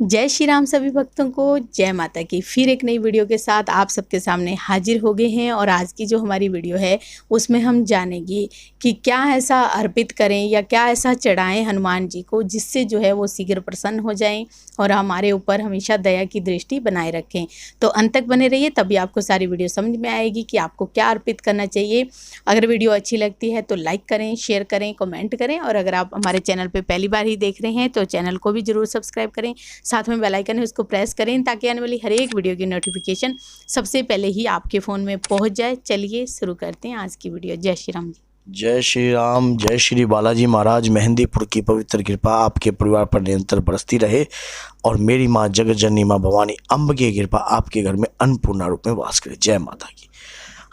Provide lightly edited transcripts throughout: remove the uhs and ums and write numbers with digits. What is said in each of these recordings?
जय श्री राम सभी भक्तों को जय माता की। फिर एक नई वीडियो के साथ आप सबके सामने हाजिर हो गए हैं और आज की जो हमारी वीडियो है उसमें हम जानेंगे कि क्या ऐसा अर्पित करें या क्या ऐसा चढ़ाएं हनुमान जी को जिससे जो है वो शीघ्र प्रसन्न हो जाएं और हमारे ऊपर हमेशा दया की दृष्टि बनाए रखें। तो अंत तक बने रहिए, तभी आपको सारी वीडियो समझ में आएगी कि आपको क्या अर्पित करना चाहिए। अगर वीडियो अच्छी लगती है तो लाइक करें, शेयर करें, कमेंट करें और अगर आप हमारे चैनल पर पहली बार ही देख रहे हैं तो चैनल को भी ज़रूर सब्सक्राइब करें। साथ में बेल आइकन है उसको प्रेस करें ताकि आने वाली हर एक वीडियो की नोटिफिकेशन सबसे पहले ही आपके फ़ोन में पहुंच जाए। चलिए शुरू करते हैं आज की वीडियो। जय श्री राम जी। जय श्री राम। जय श्री बालाजी महाराज। मेहंदीपुर की पवित्र कृपा आपके परिवार पर निरंतर बरसती रहे और मेरी माँ जगत जननी माँ भवानी अम्ब की कृपा आपके घर में अन्नपूर्णा रूप में वास करे। जय माता की।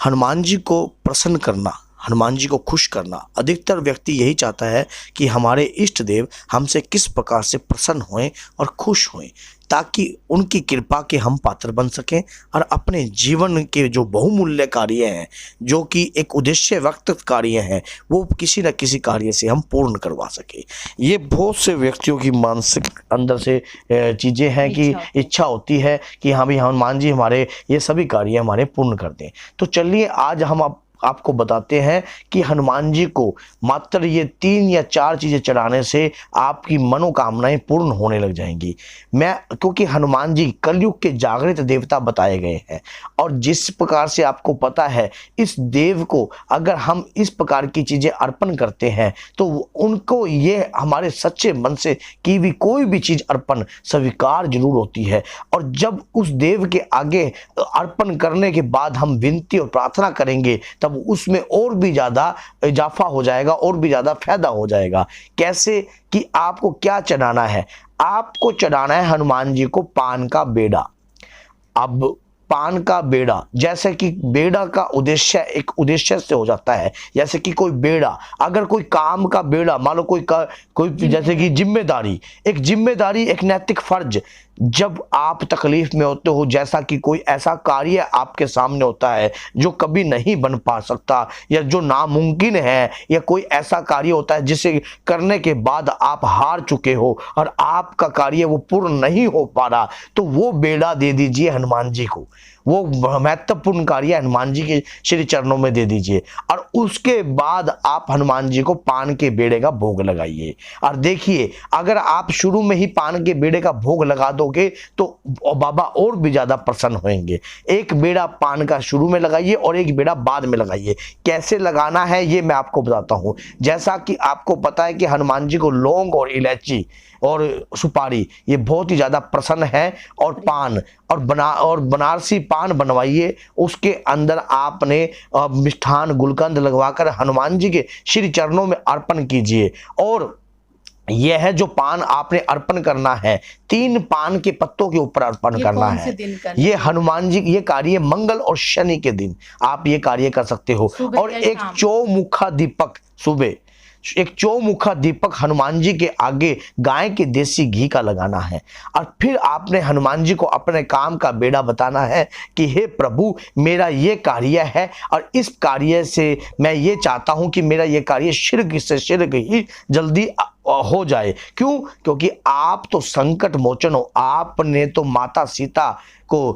हनुमान जी को प्रसन्न करना, हनुमान जी को खुश करना, अधिकतर व्यक्ति यही चाहता है कि हमारे इष्ट देव हमसे किस प्रकार से प्रसन्न होएं और खुश होएं ताकि उनकी कृपा के हम पात्र बन सकें और अपने जीवन के जो बहुमूल्य कार्य हैं, जो कि एक उद्देश्य वक्त कार्य हैं, वो किसी न किसी कार्य से हम पूर्ण करवा सकें। ये बहुत से व्यक्तियों की मानसिक अंदर से चीज़ें हैं कि इच्छा होती है कि हाँ भाई हनुमान जी हमारे ये सभी कार्य हमारे पूर्ण कर दें। तो चलिए आज हम आपको बताते हैं कि हनुमान जी को मात्र ये 3 या 4 चीज़ें चढ़ाने से आपकी मनोकामनाएं पूर्ण होने लग जाएंगी। क्योंकि हनुमान जी कलयुग के जागृत देवता बताए गए हैं और जिस प्रकार से आपको पता है इस देव को अगर हम इस प्रकार की चीज़ें अर्पण करते हैं तो उनको ये हमारे सच्चे मन से की भी कोई भी चीज़ अर्पण स्वीकार जरूर होती है। और जब उस देव के आगे अर्पण करने के बाद हम विनती और प्रार्थना करेंगे तब उसमें और भी ज़्यादा इजाफा हो जाएगा और भी ज़्यादा फायदा हो जाएगा। कैसे कि आपको क्या चढ़ाना है? आपको चढ़ाना है हनुमान जी को पान का बेड़ा। अब पान का बेड़ा, जैसे कि बेड़ा का उद्देश्य एक उद्देश्य से हो जाता है। जैसे कि कोई बेड़ा, अगर कोई काम का बेड़ा, मान लो कोई जैसे कि जिम्मेदारी, एक नैतिक फर्ज, जब आप तकलीफ में होते हो, जैसा कि कोई ऐसा कार्य आपके सामने होता है जो कभी नहीं बन पा सकता या जो नामुमकिन है, या कोई ऐसा कार्य होता है जिसे करने के बाद आप हार चुके हो और आपका कार्य वो पूर्ण नहीं हो पा रहा, तो वो बेड़ा दे दीजिए हनुमान जी को। वो महत्वपूर्ण कार्य हनुमान जी के श्री चरणों में दे दीजिए और उसके बाद आप हनुमान जी को पान के बेड़े का भोग लगाइए। और देखिए, अगर आप शुरू में ही पान के बेड़े का भोग लगा दोगे तो बाबा और भी ज्यादा प्रसन्न होंगे। एक बेड़ा पान का शुरू में लगाइए और एक बेड़ा बाद में लगाइए। कैसे लगाना है ये मैं आपको बताता हूं। जैसा कि आपको पता है कि हनुमान जी को लौंग और इलायची और सुपारी ये बहुत ही ज्यादा प्रसन्न है। और पान और बनारसी पान बनवाइए, उसके अंदर आपने मिष्ठान गुलकंद लगवाकर हनुमान जी के श्री चरणों में अर्पण कीजिए। और यह है जो पान आपने अर्पण करना है, 3 पान के पत्तों के ऊपर अर्पण करना है। ये हनुमान जी, ये कार्य मंगल और शनि के दिन आप ये कार्य कर सकते हो। और एक चौमुखा दीपक सुबह, एक चौमुखा दीपक हनुमान जी के आगे गाय के देसी घी का लगाना है। और फिर आपने हनुमान जी को अपने काम का बेड़ा बताना है कि हे प्रभु, मेरा ये कार्य है और इस कार्य से मैं ये चाहता हूं कि मेरा ये कार्य शीघ्र से शीघ्र ही जल्दी हो जाए। क्यों? क्योंकि आप तो संकट मोचन हो। आपने तो माता सीता को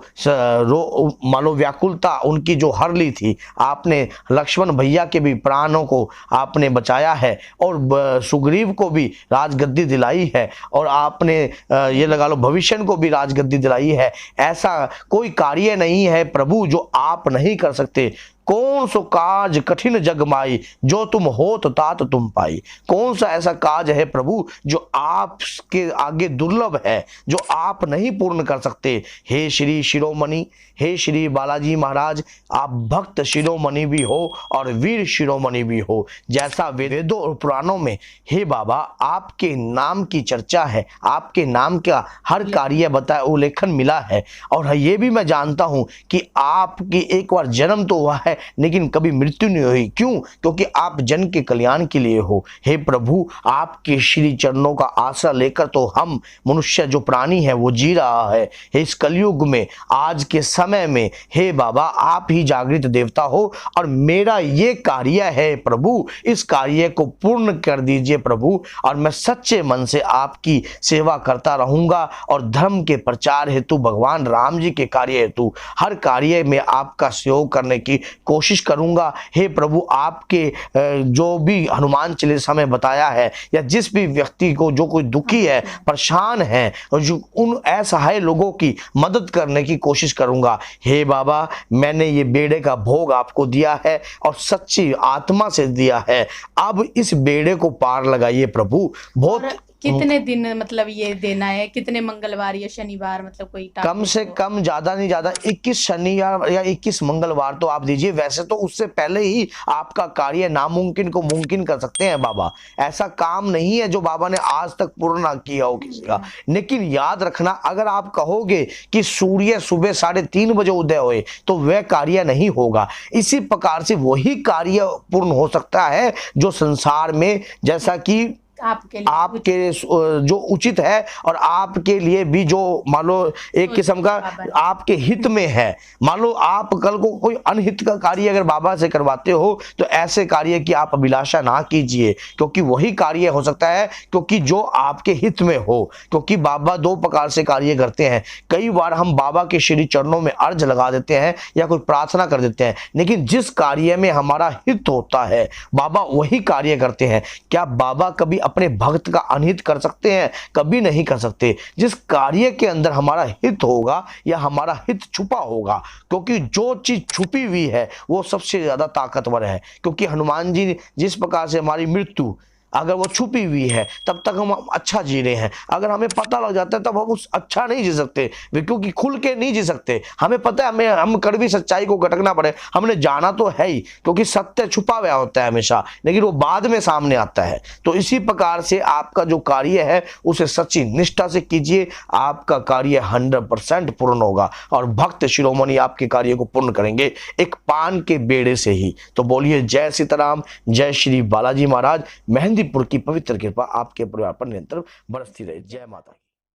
मान लो व्याकुलता उनकी जो हर ली थी, आपने लक्ष्मण भैया के भी प्राणों को आपने बचाया है और सुग्रीव को भी राजगद्दी दिलाई है और आपने ये लगा लो भविष्य को भी राजगद्दी दिलाई है। ऐसा कोई कार्य नहीं है प्रभु जो आप नहीं कर सकते। कौन सो काज कठिन जग माई, जो तुम होत तात तुम पाई। कौन सा ऐसा काज है प्रभु जो आपके आगे दुर्लभ है, जो आप नहीं पूर्ण कर सकते। हे श्री शिरोमणि, हे श्री बालाजी महाराज, आप भक्त शिरोमणि भी हो और वीर शिरोमणि भी हो। जैसा वेदों और पुराणों में हे बाबा आपके नाम की चर्चा है, आपके नाम का हर कार्य बताया उल्लेखन मिला है। और ये भी मैं जानता हूं कि आपकी एक बार जन्म तो हुआ है है लेकिन कभी मृत्यु नहीं हुई। क्यों? क्योंकि आप जन के कल्याण के लिए हो। हे प्रभु, आपके श्री चरणों का आसरा लेकर तो हम मनुष्य जो प्राणी है वो जी रहा है। हे इस कलयुग में, आज के समय में, हे बाबा, आप ही जागृत देवता हो और मेरा ये कार्य है प्रभु, इस कार्य को पूर्ण कर दीजिए प्रभु। और मैं सच्चे मन से आपकी सेवा करता रहूंगा और धर्म के प्रचार हेतु, भगवान राम जी के कार्य हेतु हर कार्य में आपका सहयोग करने की कोशिश करूंगा। हे प्रभु, आपके जो भी हनुमान चालीसा में बताया है, या जिस भी व्यक्ति को जो कोई दुखी है, परेशान है, और जो उन असहाय लोगों की मदद करने की कोशिश करूंगा। हे बाबा, मैंने ये बेड़े का भोग आपको दिया है और सच्ची आत्मा से दिया है। अब इस बेड़े को पार लगाइए प्रभु। बहुत कितने दिन मतलब ये देना है? कितने मंगलवार या शनिवार, मतलब कोई कम से कम, ज्यादा नहीं ज्यादा 21 शनिवार या 21 मंगलवार तो आप दीजिए। वैसे तो उससे पहले ही आपका कार्य नामुमकिन को मुमकिन कर सकते हैं बाबा। ऐसा काम नहीं है जो बाबा ने आज तक पूर्ण ना किया हो किसी का। लेकिन याद रखना, अगर आप कहोगे कि सूर्य सुबह 3:30 बजे उदय होए तो वह कार्य नहीं होगा। इसी प्रकार से वही कार्य पूर्ण हो सकता है जो संसार में, जैसा कि आपके जो उचित है और आपके लिए भी जो मान लो एक किस्म का आपके हित में है। मान लो आप कल को कोई अनहित का कार्य अगर बाबा से करवाते हो तो ऐसे कार्य की आप अभिलाषा ना कीजिए, क्योंकि वही कार्य हो सकता है क्योंकि जो आपके हित में हो। क्योंकि बाबा 2 प्रकार से कार्य करते हैं। कई बार हम बाबा के श्री चरणों में अर्ज लगा देते हैं या कोई प्रार्थना कर देते हैं, लेकिन जिस कार्य में हमारा हित होता है बाबा वही कार्य करते हैं। क्या बाबा कभी अपने भक्त का अनहित कर सकते हैं? कभी नहीं कर सकते। जिस कार्य के अंदर हमारा हित होगा या हमारा हित छुपा होगा, क्योंकि जो चीज छुपी हुई है वो सबसे ज्यादा ताकतवर है। क्योंकि हनुमान जी जिस प्रकार से हमारी मृत्यु अगर वो छुपी हुई है तब तक हम अच्छा जी रहे हैं, अगर हमें पता लग जाता है तब हम उस अच्छा नहीं जी सकते, क्योंकि खुल के नहीं जी सकते। हमें पता है हम कड़वी सच्चाई को गटकना पड़े, हमने जाना तो है ही, क्योंकि सत्य छुपा हुआ होता है हमेशा, लेकिन वो बाद में सामने आता है। तो इसी प्रकार से आपका जो कार्य है उसे सच्ची निष्ठा से कीजिए, आपका कार्य 100% पूर्ण होगा और भक्त शिरोमणि आपके कार्य को पूर्ण करेंगे एक पान के बेड़े से ही। तो बोलिए जय सीताराम, जय श्री बालाजी महाराज। मेहंदीपुर की पवित्र कृपा आपके परिवार पर निरंतर बरसती रहे। जय माता।